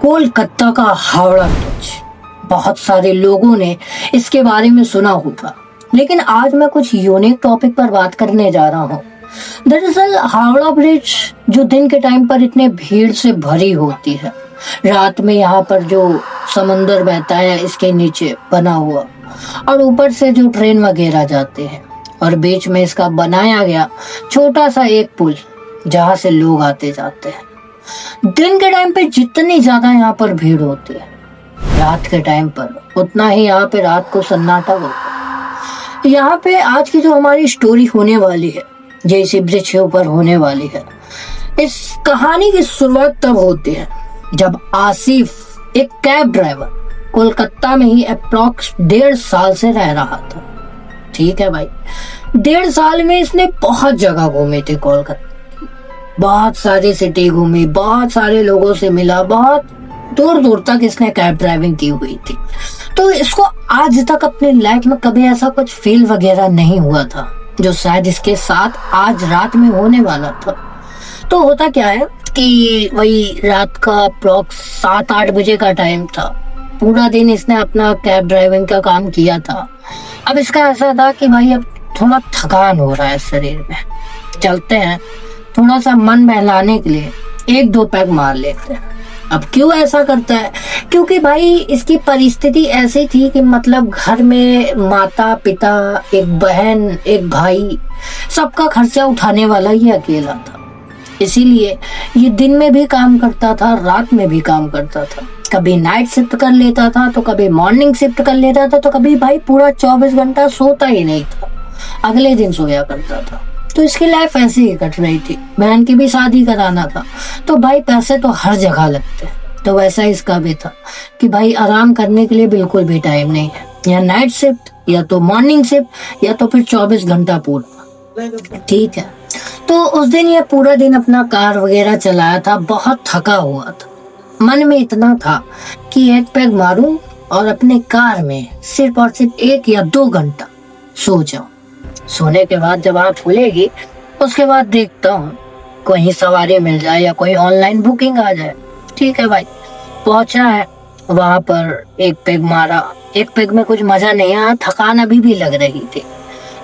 कोलकाता का हावड़ा ब्रिज, बहुत सारे लोगों ने इसके बारे में सुना होगा, लेकिन आज मैं कुछ यूनिक टॉपिक पर बात करने जा रहा हूँ। दरअसल हावड़ा ब्रिज जो दिन के टाइम पर इतने भीड़ से भरी होती है, रात में यहाँ पर जो समंदर बहता है इसके नीचे बना हुआ, और ऊपर से जो ट्रेन वगैरह जाते हैं, और बीच में इसका बनाया गया छोटा सा एक पुल जहाँ से लोग आते जाते हैं। दिन के टाइम पे जितनी ज्यादा यहाँ पर भीड़ होती है, रात के टाइम पर उतना ही यहाँ पे रात को सन्नाटा होता है। यहाँ पे आज की जो हमारी स्टोरी होने वाली है, जो इसी ब्रिज के ऊपर होने वाली है, इस कहानी की शुरुआत तब होती है जब आसिफ एक कैब ड्राइवर कोलकाता में ही अप्रॉक्स 1.5 साल से रह रहा था। ठीक है भाई, 1.5 साल में इसने बहुत जगह घूमी थी कोलकाता, बहुत सारी सिटी घूमी, बहुत सारे लोगों से मिला, बहुत दूर दूर तक इसने कैब ड्राइविंग की हुई थी। तो इसको आज तक अपनी लाइफ में कभी ऐसा कुछ फील वगैरह नहीं हुआ था जो शायद इसके साथ आज रात में होने वाला था। तो होता क्या है कि वही रात का अप्रॉक्स 7-8 बजे का टाइम था। पूरा दिन इसने अपना कैब ड्राइविंग का काम किया था। अब इसका ऐसा था कि भाई अब थोड़ा थकान हो रहा है शरीर में, चलते हैं थोड़ा सा मन बहलाने के लिए 1-2 पैग मार लेते हैं। अब क्यों ऐसा करता है? क्योंकि भाई इसकी परिस्थिति ऐसी थी कि मतलब घर में माता पिता, एक बहन, एक भाई, सबका खर्चा उठाने वाला ये अकेला था। इसीलिए ये दिन में भी काम करता था, रात में भी काम करता था। कभी नाइट शिफ्ट कर लेता था, तो कभी मॉर्निंग शिफ्ट कर लेता था, तो कभी भाई पूरा 24 घंटा सोता ही नहीं था, अगले दिन सोया करता था। तो इसकी लाइफ ऐसे ही कट रही थी। बहन की भी शादी कराना था, तो भाई पैसे तो हर जगह लगते हैं। तो वैसा इसका भी था कि भाई आराम करने के लिए बिल्कुल भी टाइम नहीं है, या नाइट शिफ्ट, या तो मॉर्निंग शिफ्ट, या तो फिर 24 घंटा पूरा। ठीक है, तो उस दिन ये पूरा दिन अपना कार वगैरह चलाया था, बहुत थका हुआ था। मन में इतना था कि 1 पैग मारूं और अपने कार में सिर्फ और सिर्फ 1 या 2 घंटा सो जाऊं। सोने के बाद जब आँख खुलेगी, उसके बाद देखता हूँ कोई सवारी मिल जाए या कोई ऑनलाइन बुकिंग आ जाए। ठीक है भाई, पहुंचा है वहां पर, 1 पैग मारा। 1 पैग में कुछ मजा नहीं आया, थकान अभी भी लग रही थी।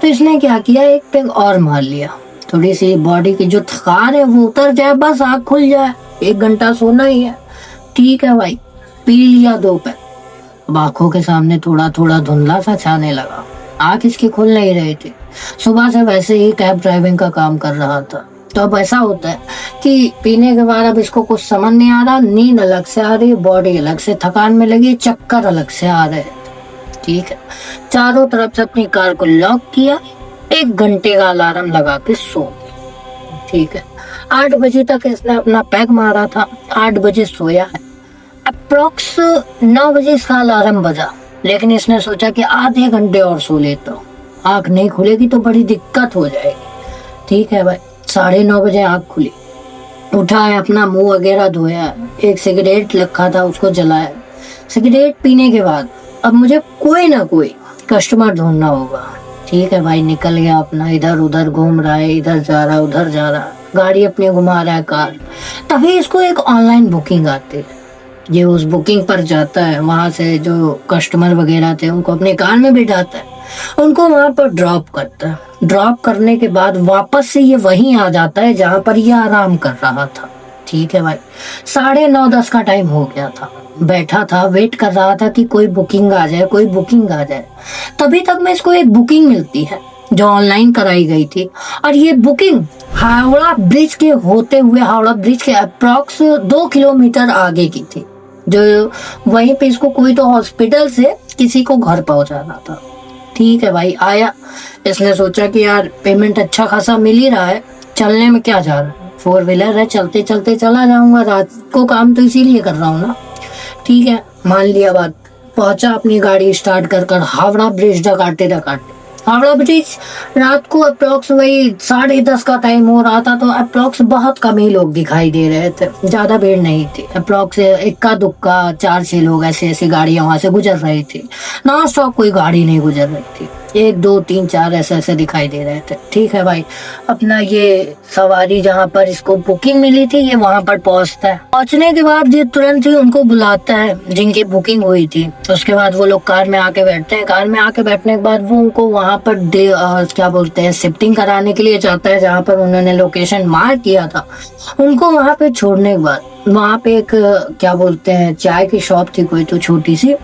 तो इसने क्या किया, 1 पैग और मार लिया, थोड़ी सी बॉडी की जो थकान है वो उतर जाए, बस आँख खुल जाए, 1 घंटा सोना ही है। ठीक है भाई, पी लिया 2 पैग। अब आंखों के सामने थोड़ा थोड़ा धुंधला सा छाने लगा, आँख इसकी खुल नहीं रही थी। सुबह से वैसे ही कैब ड्राइविंग का काम कर रहा था। तो अब ऐसा होता है कि पीने के बाद अब इसको कुछ समझ नहीं आ रहा, नींद अलग से आ रही, बॉडी अलग से थकान में लगी, चक्कर अलग से आ रहे थे। ठीक है, चारों तरफ से अपनी कार को लॉक किया, 1 घंटे का अलार्म लगा के सो गया। ठीक है, 8 बजे तक इसने अपना पैग मारा था, 8 बजे सोया है। अप्रोक्स 9 बजे इसका अलार्म बजा, लेकिन इसने सोचा कि आधे घंटे और सो लेता हूँ, आँख नहीं खुलेगी तो बड़ी दिक्कत हो जाएगी। ठीक है भाई, 9:30 बजे आँख खुली, उठा है, अपना मुंह वगैरह धोया, एक सिगरेट रखा था उसको जलाया। सिगरेट पीने के बाद अब मुझे कोई ना कोई कस्टमर ढूंढना होगा। ठीक है भाई, निकल गया अपना, इधर उधर घूम रहा है, इधर जा रहा उधर जा रहा, गाड़ी अपनी घुमा रहा है कार। तभी इसको एक ऑनलाइन बुकिंग आती है। ये उस बुकिंग पर जाता है, वहां से जो कस्टमर वगैरह थे उनको अपने कार में बिठाता है, उनको वहां पर ड्रॉप करता है। ड्रॉप करने के बाद वापस से ये वहीं आ जाता है जहां पर ये आराम कर रहा था। ठीक है भाई, 9:30-10 का टाइम हो गया था, बैठा था, वेट कर रहा था कि कोई बुकिंग आ जाए, कोई बुकिंग आ जाए। तभी तक में इसको एक बुकिंग मिलती है जो ऑनलाइन कराई गई थी, और ये बुकिंग हावड़ा ब्रिज के होते हुए, हावड़ा ब्रिज के अप्रॉक्स 2 किलोमीटर आगे की थी, जो वहीं पे इसको कोई तो हॉस्पिटल से किसी को घर पहुंचाना था। ठीक है भाई, आया, इसने सोचा कि यार पेमेंट अच्छा खासा मिल ही रहा है, चलने में क्या जा रहा है, 4 व्हीलर है, चलते चलते चला जाऊंगा, रात को काम तो इसीलिए कर रहा हूँ ना। ठीक है, मान लिया बात। पहुंचा, अपनी गाड़ी स्टार्ट कर हावड़ा ब्रिज डकाते हावड़ा ब्रिज रात को अप्रोक्स वही 10:30 का टाइम हो रहा था, तो अप्रोक्स बहुत कम ही लोग दिखाई दे रहे थे, ज्यादा भीड़ नहीं थी। अप्रोक्स 1-2 4-6 लोग ऐसे गाड़ियां वहां से गुजर रही थी, नॉन स्टॉप कोई गाड़ी नहीं गुजर रही थी। 1 2 3 4 ऐसे ऐसे दिखाई दे रहे थे। ठीक है भाई, अपना ये सवारी जहाँ पर इसको बुकिंग मिली थी ये वहां पर पहुंचता है। पहुंचने के बाद ये तुरंत ही उनको बुलाता है जिनकी बुकिंग हुई थी। उसके बाद वो लोग कार में आके बैठते हैं। कार में आके बैठने के बाद वो उनको वहां पर क्या बोलते हैं, शिफ्टिंग कराने के लिए जाता है जहाँ पर उन्होंने लोकेशन मार्क किया था। उनको वहां पे छोड़ने के बाद वहां पे एक क्या बोलते हैं, चाय की शॉप थी कोई तो छोटी सी।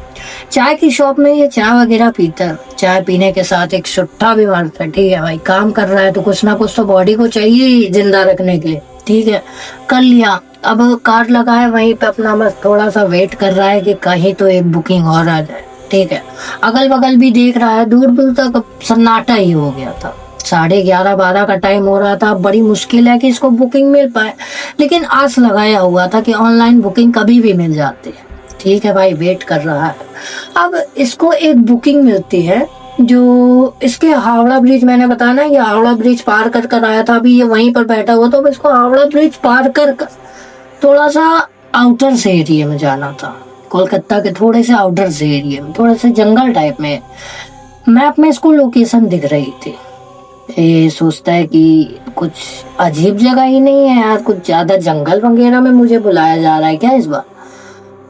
चाय की शॉप में ये चाय वगैरह पीता है। चाय पीने के साथ एक सुट्टा भी मारता है। ठीक है भाई, काम कर रहा है तो कुछ ना कुछ तो बॉडी को चाहिए जिंदा रखने के लिए। ठीक है, कर लिया। अब कार लगा है वहीं पे, अपना बस थोड़ा सा वेट कर रहा है कि कहीं तो एक बुकिंग और आ जाए। ठीक है, अगल बगल भी देख रहा है, दूर दूर तक सन्नाटा ही हो गया था। 11:30 12 का टाइम हो रहा था। बड़ी मुश्किल है कि इसको बुकिंग मिल पाए, लेकिन आस लगाया हुआ था कि ऑनलाइन बुकिंग कभी भी मिल जाती है। ठीक है भाई, वेट कर रहा है। अब इसको एक बुकिंग मिलती है जो इसके हावड़ा ब्रिज, मैंने बताया ना ये हावड़ा ब्रिज पार कर कर आया था। अभी ये वहीं पर बैठा हुआ था। अब इसको हावड़ा ब्रिज पार कर थोड़ा सा आउटर से एरिया में जाना था। कोलकाता के थोड़े से आउटर से एरिया में, थोड़े से जंगल टाइप में। मैप में इसको लोकेशन दिख रही थी। ये सोचता है कि कुछ अजीब जगह ही नहीं है यार, कुछ ज्यादा जंगल वगैरह में मुझे बुलाया जा रहा है क्या इस बार।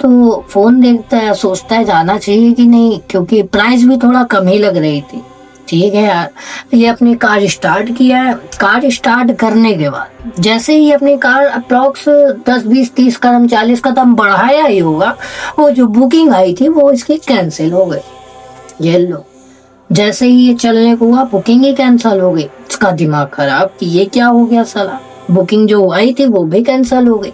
तो फोन देखता है, सोचता है जाना चाहिए कि नहीं, क्योंकि प्राइस भी थोड़ा कम ही लग रही थी। ठीक है यार, ये अपनी कार स्टार्ट किया है। कार स्टार्ट करने के बाद जैसे ही अपनी कार अप्रॉक्स 10 20 30 कदम 40 कदम बढ़ाया ही होगा, वो जो बुकिंग आई थी वो इसकी कैंसिल हो गई। ये लो, जैसे ही ये चलने को हुआ बुकिंग ही कैंसिल हो गई। इसका दिमाग खराब कि ये क्या हो गया साला, बुकिंग जो आई थी वो भी कैंसिल हो गई।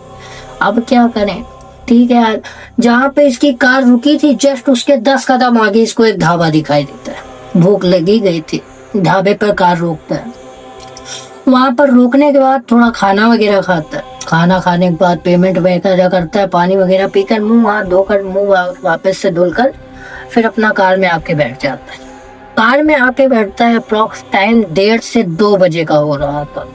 अब क्या करें। ठीक है यार, जहाँ पे इसकी कार रुकी थी जस्ट उसके 10 कदम आगे इसको एक ढाबा दिखाई देता है। भूख लगी गई थी, ढाबे पर कार रोकता है। वहां पर रोकने के बाद थोड़ा खाना वगैरह खाता है। खाना खाने के बाद पेमेंट वगैरह करता है, पानी वगैरह पीकर मुंह हाथ धोकर मुंह वापस से धुलकर फिर अपना कार में आके बैठ जाता है। कार में आके बैठता है। अप्रॉक्स टाइम 1:30 से 2 बजे का हो रहा था।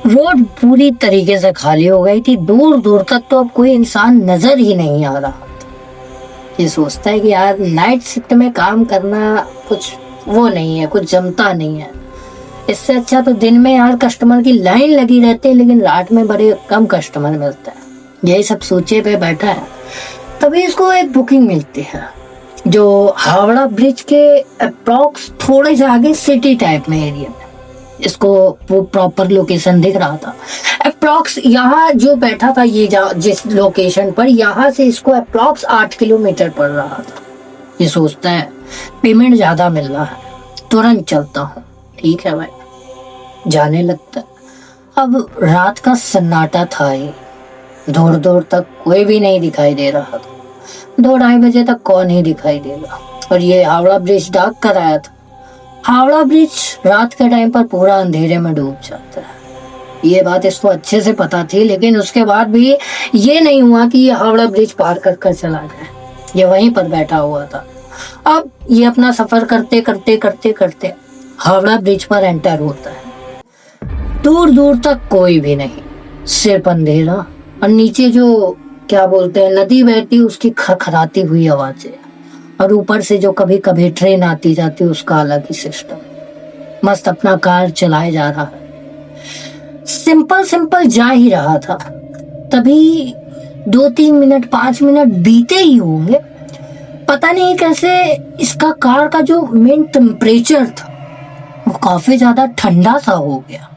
रोड पूरी तरीके से खाली हो गई थी। दूर दूर तक तो अब कोई इंसान नजर ही नहीं आ रहा था। ये सोचता है कि यार नाइट शिफ्ट में काम करना कुछ वो नहीं है, कुछ जमता नहीं है। इससे अच्छा तो दिन में यार कस्टमर की लाइन लगी रहती है, लेकिन रात में बड़े कम कस्टमर मिलता है। यही सब सोचे पे बैठा है। तभी इसको एक बुकिंग मिलती है जो हावड़ा ब्रिज के अप्रॉक्स थोड़े से आगे सिटी टाइप में एरिया में। इसको वो प्रॉपर लोकेशन दिख रहा था। अप्रॉक्स यहाँ जो बैठा था ये जिस लोकेशन पर, यहाँ से इसको अप्रॉक्स 8 किलोमीटर पड़ रहा था। ये सोचता है पेमेंट ज्यादा मिल रहा है, तुरंत चलता हूँ। ठीक है भाई, जाने लगता है। अब रात का सन्नाटा था ही, दूर दूर तक कोई भी नहीं दिखाई दे रहा था। 2-2:30 बजे तक कौन ही दिखाई देगा। और ये हावड़ा ब्रिज डाक कर आया था। हावड़ा ब्रिज रात के टाइम पर पूरा अंधेरे में डूब जाता है। ये बात इसको अच्छे से पता थी, लेकिन उसके बाद भी ये नहीं हुआ कि ये हावड़ा ब्रिज पार कर कर चला जाए। ये वहीं पर बैठा हुआ था। अब ये अपना सफर करते करते करते करते हावड़ा ब्रिज पर एंटर होता है। दूर दूर तक कोई भी नहीं, सिर्फ अंधेरा और नीचे जो क्या बोलते हैं नदी बहती उसकी खरखराती हुई आवाजें, और ऊपर से जो कभी कभी ट्रेन आती जाती उसका अलग ही सिस्टम। मस्त अपना कार चलाए जा रहा है, सिंपल सिंपल जा ही रहा था। तभी 2-3 मिनट 5 मिनट बीते ही होंगे, पता नहीं कैसे इसका कार का जो मेन टेम्परेचर था वो काफी ज्यादा ठंडा सा हो गया।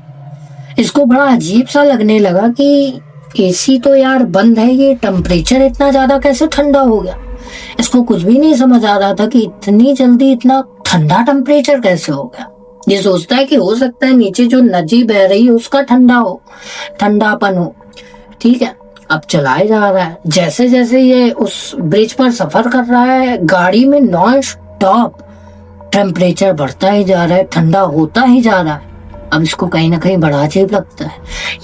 इसको बड़ा अजीब सा लगने लगा कि एसी तो यार बंद है, ये टेम्परेचर इतना ज्यादा कैसे ठंडा हो गया। इसको कुछ भी नहीं समझ आ रहा था कि इतनी जल्दी इतना ठंडा टेम्परेचर कैसे हो गया। ये सोचता है कि हो सकता है नीचे जो नदी बह रही है उसका ठंडा हो, ठंडापन हो। ठीक है, अब चलाए जा रहा है। जैसे जैसे ये उस ब्रिज पर सफर कर रहा है, गाड़ी में नॉन स्टॉप टेम्परेचर बढ़ता ही जा रहा है, ठंडा होता ही जा रहा है। अब इसको कहीं ना कहीं बड़ा अजीब लगता है।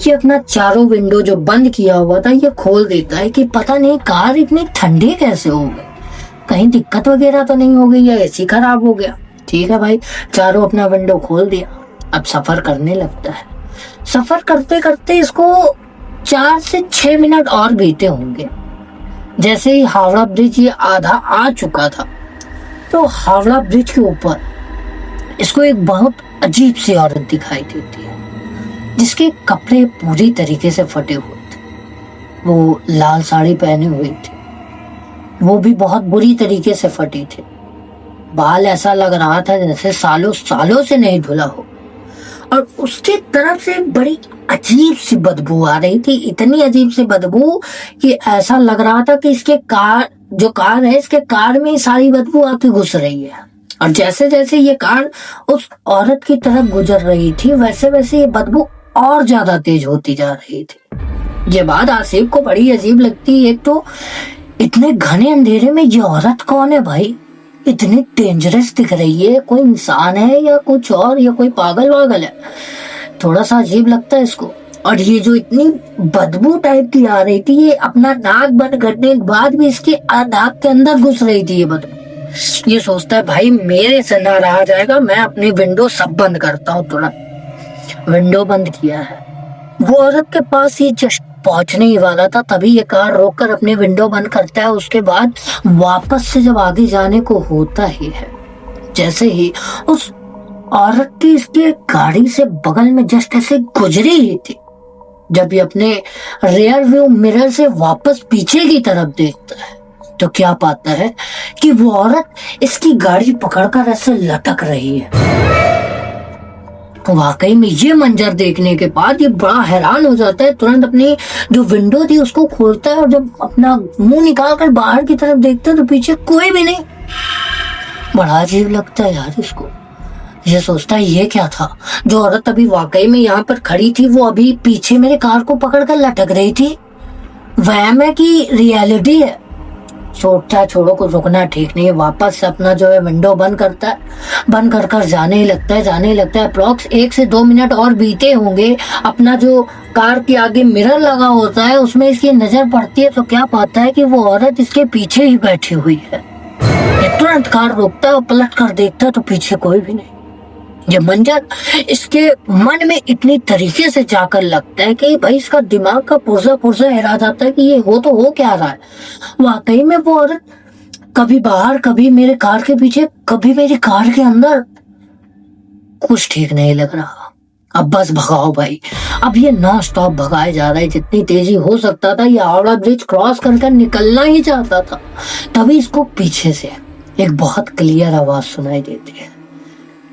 ये अपना चारों विंडो जो बंद किया हुआ था ये खोल देता है कि पता नहीं कार इतनी ठंडी कैसे हो गई, कहीं दिक्कत वगैरह तो नहीं हो गई या एसी खराब हो गया। ठीक है भाई, चारों अपना विंडो खोल दिया। अब सफर करने लगता है। सफर करते करते इसको 4 से 6 मिनट और बीते होंगे। जैसे ही हावड़ा ब्रिज ये आधा आ चुका था, तो हावड़ा ब्रिज के ऊपर इसको एक बहुत अजीब सी औरत दिखाई देती है जिसके कपड़े पूरी तरीके से फटे हुए थे। वो लाल साड़ी पहने हुई थी, वो भी बहुत बुरी तरीके से फटी थी। बाल ऐसा लग रहा था जैसे सालों सालों से नहीं धुला हो, और उसकी तरफ से बड़ी अजीब सी बदबू आ रही थी, इतनी अजीब सी बदबू कि ऐसा लग रहा था कि इसके कार है, इसके कार में सारी बदबू आके घुस रही है। और जैसे जैसे ये कार उस औरत की तरफ गुजर रही थी वैसे वैसे ये बदबू और ज्यादा तेज होती जा रही थी। ये बात आसिफ को बड़ी अजीब लगती है। एक तो इतने घने अंधेरे में ये औरत कौन है भाई, इतनी डेंजरस दिख रही है, कोई इंसान है या कुछ और, या कोई पागल वागल है, थोड़ा सा अजीब लगता है इसको। और ये जो इतनी बदबू टाइप की आ रही थी, ये अपना नाक बंद करने के बाद भी इसके नाक के अंदर घुस रही थी ये बदबू। ये सोचता है भाई मेरे से ना रहा जाएगा, मैं अपनी विंडो सब बंद करता हूँ। तुरंत विंडो बंद किया है। वो औरत के पास ये जस्ट पहुंचने ही वाला था, तभी ये कार रोककर अपनी विंडो बंद करता है। उसके बाद वापस से जब आगे जाने को होता ही है, जैसे ही उस औरत की इसके गाड़ी से बगल में जस्ट ऐसे गुजरी ही थी, जब ये अपने रियर व्यू मिरर से वापस पीछे की तरफ देखता है तो क्या पाता है कि वो औरत इसकी गाड़ी पकड़कर ऐसे लटक रही है। तो वाकई में ये मंजर देखने के बाद ये बड़ा हैरान हो जाता है। तुरंत अपनी जो विंडो थी उसको खोलता है और जब अपना मुंह निकाल कर बाहर की तरफ देखता है तो पीछे कोई भी नहीं। बड़ा अजीब लगता है यार इसको। ये सोचता है ये क्या था, जो औरत अभी वाकई में यहाँ पर खड़ी थी वो अभी पीछे मेरे कार को पकड़कर लटक रही थी, वहम है कि रियलिटी है। सोचता है छोड़ो, को रुकना ठीक नहीं है। वापस से अपना जो है विंडो बंद करता है, बंद कर जाने ही लगता है। अप्रॉक्स 1 से 2 मिनट और बीते होंगे। अपना जो कार के आगे मिरर लगा होता है उसमें इसकी नजर पड़ती है तो क्या पाता है कि वो औरत इसके पीछे ही बैठी हुई है। ये तुरंत कार रोकता है और पलट कर देखता है तो पीछे कोई भी नहीं। ये मंजर इसके मन में इतनी तरीके से जाकर लगता है कि भाई इसका दिमाग का पुर्जा हिला जाता है कि ये हो तो हो क्या रहा है। वाकई में वो औरत कभी बाहर, कभी मेरे कार के पीछे, कभी मेरी कार के अंदर। कुछ ठीक नहीं लग रहा। अब बस भगाओ भाई। अब ये नॉन स्टॉप भगाया जा रहा है, जितनी तेजी हो सकता था। ये हावड़ा ब्रिज क्रॉस कर निकलना ही चाहता था, तभी इसको पीछे से एक बहुत क्लियर आवाज सुनाई देती है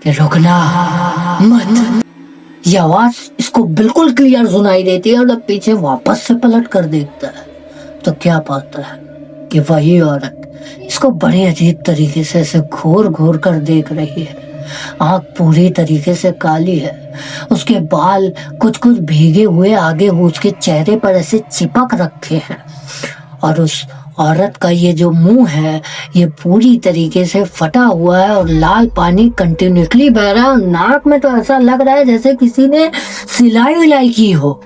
कि रुकना मत। ये आवाज इसको बिल्कुल क्लियर सुनाई देती है और जब पीछे वापस से पलट कर देखता है तो क्या पाता है कि वही औरत इसको बड़े अजीब तरीके से ऐसे घूर घूर कर देख रही है। आंख पूरी तरीके से काली है, उसके बाल कुछ कुछ भीगे हुए आगे उसके चेहरे पर ऐसे चिपक रखे हैं, और उस औरत का ये जो मुंह है ये पूरी तरीके से फटा हुआ है और लाल पानी कंटिन्यूसली बह रहा है। और नाक में तो ऐसा लग रहा है जैसे किसी ने सिलाई विलाई की हो।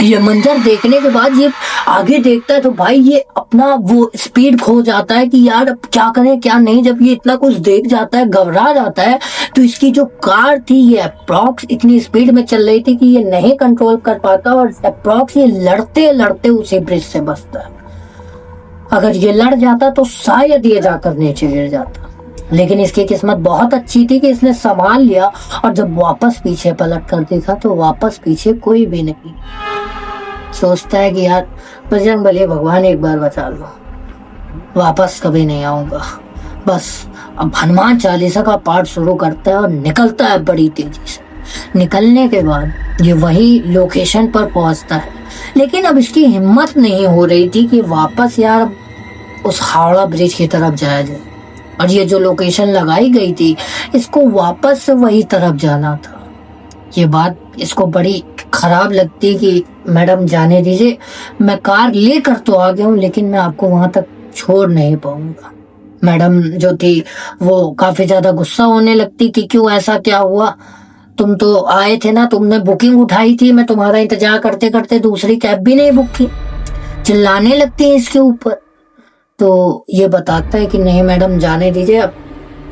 ये मंजर देखने के बाद ये आगे देखता है तो भाई ये अपना वो स्पीड खो जाता है कि यार अब क्या करें क्या नहीं। जब ये इतना कुछ देख जाता है, घबरा जाता है, तो इसकी जो कार थी ये अप्रॉक्स इतनी स्पीड में चल रही थी कि ये नहीं कंट्रोल कर पाता और अप्रॉक्स ये लड़ते लड़ते उसी ब्रिज से बचता है। अगर ये लड़ जाता तो शायद ये जाकर नीचे गिर जाता, लेकिन इसकी किस्मत बहुत अच्छी थी कि इसने संभाल लिया। और जब वापस पीछे पलट कर देखा तो वापस पीछे कोई भी नहीं। सोचता है कि यार बजरंग बली भगवान एक बार बचा लो, वापस कभी नहीं आऊंगा। बस अब हनुमान चालीसा का पाठ शुरू करता है और निकलता है बड़ी तेजी से। निकलने के बाद ये वही लोकेशन पर पहुंचता है, लेकिन अब इसकी हिम्मत नहीं हो रही थी कि वापस यार उस हावड़ा ब्रिज की तरफ जाया जाए। और ये जो लोकेशन लगाई गई थी इसको वापस से वही तरफ जाना था। ये बात इसको बड़ी खराब लगती कि मैडम जाने दीजिए, मैं कार लेकर तो आ गया हूँ लेकिन मैं आपको वहां तक छोड़ नहीं पाऊंगा। मैडम जो थी वो काफी ज्यादा गुस्सा होने लगती कि क्यों, ऐसा क्या हुआ, तुम तो आए थे ना, तुमने बुकिंग उठाई थी, मैं तुम्हारा इंतजार करते करते दूसरी कैब भी नहीं बुक की। चिल्लाने लगती है इसके ऊपर। तो ये बताता है कि नहीं मैडम जाने दीजिए, अब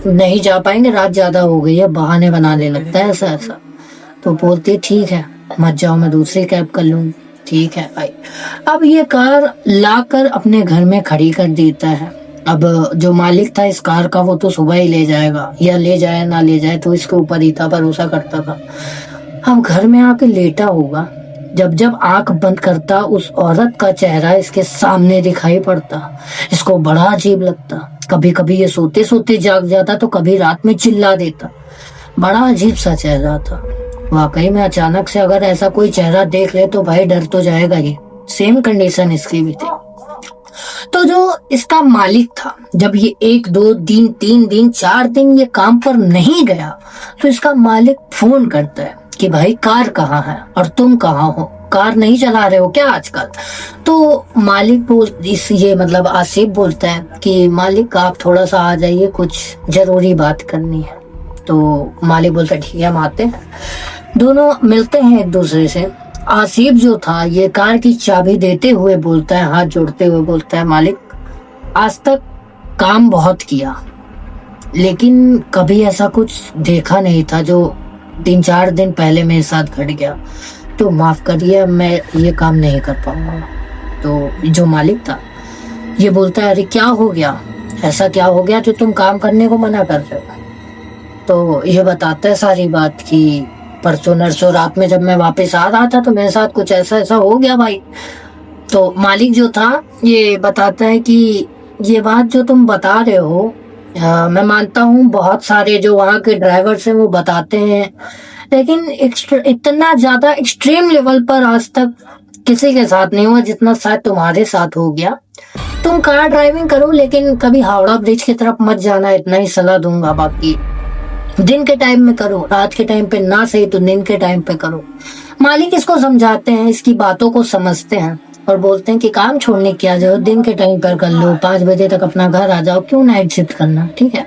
नहीं जा पाएंगे, रात ज्यादा हो गई है, बहाने बनाने लगता है ऐसा। तो बोलती है ठीक है मत जाओ, मैं दूसरी कैब कर लूंगी। ठीक है भाई। अब ये कार लाकर अपने घर में खड़ी कर देता है अब जो मालिक था इस कार का वो तो सुबह ही ले जाएगा, या ले जाए ना ले जाए तो इसके ऊपर ही था, भरोसा करता था। अब घर में आके लेटा होगा, जब जब आंख बंद करता उस औरत का चेहरा इसके सामने दिखाई पड़ता, इसको बड़ा अजीब लगता। कभी कभी ये सोते सोते जाग जाता तो कभी रात में चिल्ला देता। बड़ा अजीब सा चेहरा था वाकई में। अचानक से अगर ऐसा कोई चेहरा देख ले तो भाई डर तो जाएगा ही। सेम कंडीशन इसकी भी थी। तो जो इसका मालिक था, जब ये 1 2 दिन 3 दिन 4 दिन ये काम पर नहीं गया तो इसका मालिक फोन करता है कि भाई कार कहाँ है और तुम कहाँ हो, कार नहीं चला रहे हो क्या आजकल। तो मालिक ये मतलब आसिफ बोलता है कि मालिक आप थोड़ा सा आ जाइए, कुछ जरूरी बात करनी है। तो मालिक बोलता है ठीक है हम आते हैं। दोनों मिलते हैं एक दूसरे से। आसिफ जो था ये कार की चाबी देते हुए बोलता है, हाथ जोड़ते हुए बोलता है, मालिक आज तक काम बहुत किया लेकिन कभी ऐसा कुछ देखा नहीं था जो 3-4 दिन पहले मेरे साथ घट गया, तो माफ करिए मैं ये काम नहीं कर पाऊंगा। तो जो मालिक था ये बोलता है, अरे क्या हो गया, ऐसा क्या हो गया जो तुम काम करने को मना कर रहे हो। तो ये बताता है सारी बात कि परसों नरसों रात में जब मैं वापस आ रहा था तो मेरे साथ कुछ ऐसा ऐसा हो गया भाई। तो मालिक जो था ये बताता है कि ये बात जो तुम बता रहे हो मैं मानता हूँ बहुत सारे जो वहाँ के ड्राइवर्स हैं वो बताते हैं, लेकिन इतना ज्यादा एक्सट्रीम लेवल पर आज तक किसी के साथ नहीं हुआ जितना शायद तुम्हारे साथ हो गया। तुम कार ड्राइविंग करो लेकिन कभी हावड़ा ब्रिज की तरफ मत जाना, इतना ही सलाह दूंगा। बाकी दिन के टाइम में करो, रात के टाइम पे ना सही तो दिन के टाइम पे करो। मालिक इसको समझाते हैं, इसकी बातों को समझते हैं और बोलते हैं कि काम छोड़ने की आ जाओ, दिन के टाइम पर कर लो, 5 बजे तक अपना घर आ जाओ, क्यों नाइट शिफ्ट करना, ठीक है।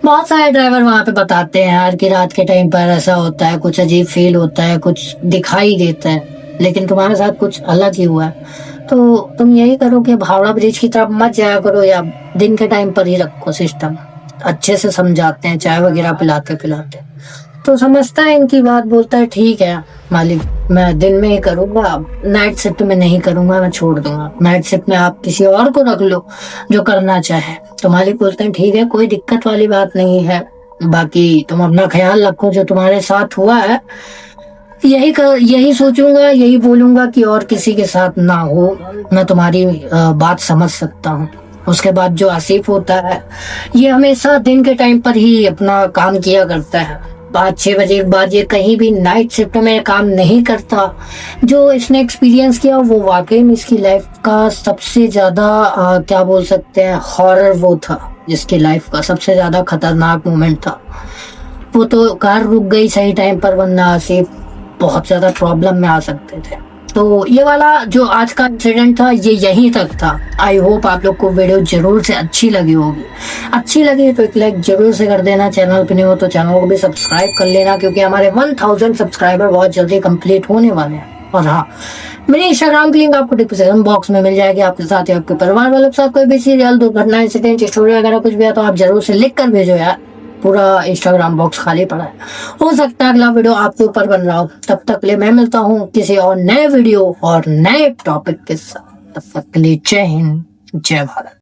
बहुत सारे ड्राइवर वहां पे बताते हैं यार कि रात के टाइम पर ऐसा होता है, कुछ अजीब फील होता है, कुछ दिखाई देता है, लेकिन तुम्हारे साथ कुछ अलग ही हुआ है। तो तुम यही करो कि हावड़ा ब्रिज की तरफ मत जाया करो या दिन के टाइम पर ही रखो सिस्टम। अच्छे से समझाते हैं, चाय वगैरह पिलाते पिलाते। तो समझता है इनकी बात, बोलता है ठीक है मालिक मैं दिन में ही करूंगा, नाइट शिफ्ट में नहीं करूंगा, मैं छोड़ दूंगा, नाइट शिफ्ट में आप किसी और को रख लो जो करना चाहे। तो मालिक बोलते हैं ठीक है कोई दिक्कत वाली बात नहीं है, बाकी तुम अपना ख्याल रखो, जो तुम्हारे साथ हुआ है यही सोचूंगा, यही बोलूंगा कि और किसी के साथ ना हो। मैं तुम्हारी बात समझ सकता हूँ। उसके बाद जो आसिफ होता है ये हमेशा दिन के टाइम पर ही अपना काम किया करता है। 5-6 बजे के बाद ये कहीं भी नाइट शिफ्ट में काम नहीं करता। जो इसने एक्सपीरियंस किया वो वाकई में इसकी लाइफ का सबसे ज्यादा क्या बोल सकते हैं हॉरर वो था, जिसकी लाइफ का सबसे ज्यादा खतरनाक मोमेंट था। वो तो कार रुक गई सही टाइम पर, वरना आसिफ बहुत ज्यादा प्रॉब्लम में आ सकते थे। तो ये वाला जो आज का इंसिडेंट था ये यहीं तक था। आई होप आप लोग को वीडियो जरूर से अच्छी लगी होगी। अच्छी लगी तो एक लाइक जरूर से कर देना, चैनल पे नहीं हो तो चैनल को भी सब्सक्राइब कर लेना, क्योंकि हमारे 1000 सब्सक्राइबर बहुत जल्दी कंप्लीट होने वाले हैं। और हाँ, मेरे इंस्टाग्राम की लिंक आपको डिस्क्रिप्शन बॉक्स में मिल जाएगी। आपके साथ या आपके परिवार वालों के साथ कोई भी सीरियल दुर्घटना इंसिडेंट स्टोरी वगैरह कुछ भी है तो आप जरूर से लिख कर भेजो यार, पूरा इंस्टाग्राम बॉक्स खाली पड़ा है। हो सकता है अगला वीडियो आपके ऊपर बन रहा हो। तब तक के लिए मैं मिलता हूँ किसी और नए वीडियो और नए टॉपिक के साथ। तब तक के लिए जय हिंद, जय भारत।